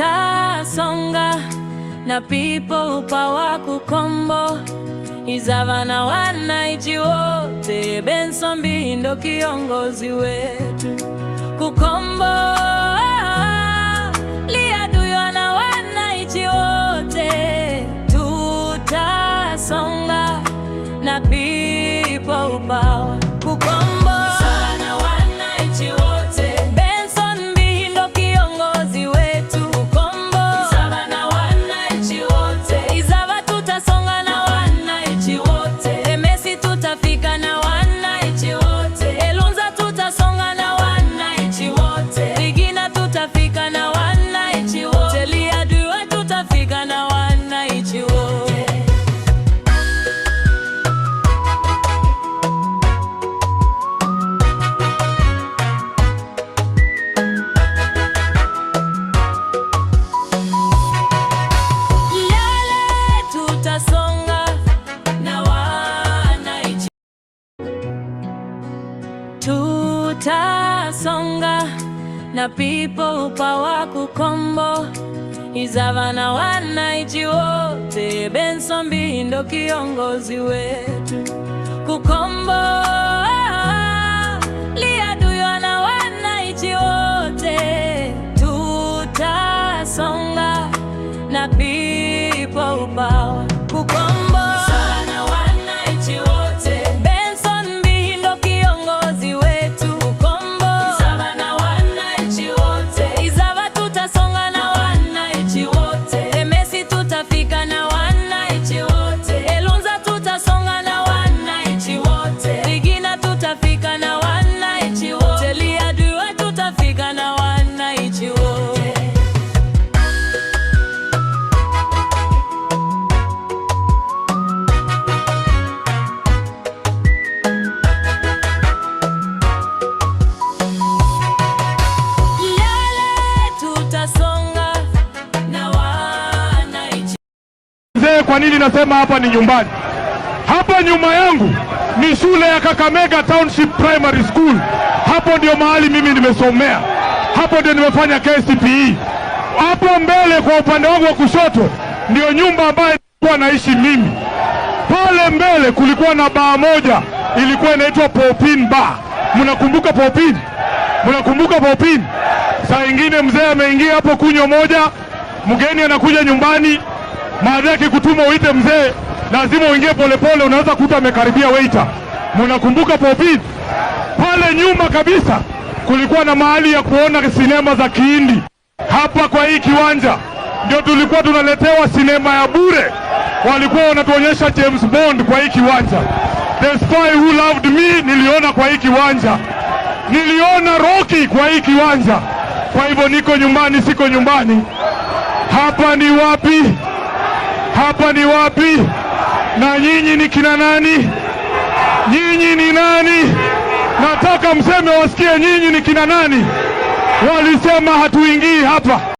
tutasonga na people power kukombo izavana wananchi wote. Benson B ndo kiongozi wetu kukombo liaduyo na wananchi wote. Tutasonga na people power kukombo sana wananchi wote. Benson B ndo kiongozi wetu kukombo izavana wananchi wote. Izava tutasonga na wananchi wote. Temesi tutafika na wananchi wote. Elunza tutasonga na wananchi wote. Ligina tutafika na wananchi wote. Liadua tutafika na wananchi wote. Tutasonga na people power kukombo izavana wananchi wote. Benson B ndo kiongozi wetu kukombo liaduyo na wananchi wote. Tutasonga na people power kukombo sana wananchi wote. Kwa nini nasema hapa ni nyumbani? Hapa nyuma yangu ni shule ya Kakamega Township Primary School. Hapo ndio mahali mimi nimesomea. Hapo ndio nimefanya KCPE. Hapo mbele kwa upande wangu wa kushoto ndio nyumba ambayo nilikuwa naishi mimi. Pale mbele kulikuwa na baa moja ilikuwa inaitwa Popin Bar. Mnakumbuka Popin? Mnakumbuka Popin? Saa ingine mzee ameingia hapo kunywa moja, mgeni anakuja nyumbani, maana yake kutuma uite mzee, lazima uingie polepole, unaweza kuta amekaribia waiter. Mnakumbuka Popin? Pale nyuma kabisa kulikuwa na mahali ya kuona sinema za Kihindi. Hapa kwa hii kiwanja ndio tulikuwa tunaletewa sinema ya bure. Walikuwa wanatuonyesha James Bond kwa hii kiwanja. The Spy Who Loved Me niliona kwa hii kiwanja. Niliona Rocky kwa hii kiwanja. Kwa hivyo niko nyumbani, siko nyumbani. Hapa ni wapi? Hapa ni wapi? Na nyinyi ni kina nani? Nyinyi ni nani? Nataka mseme wasikie nyinyi ni kina nani. Walisema hatuingii hapa.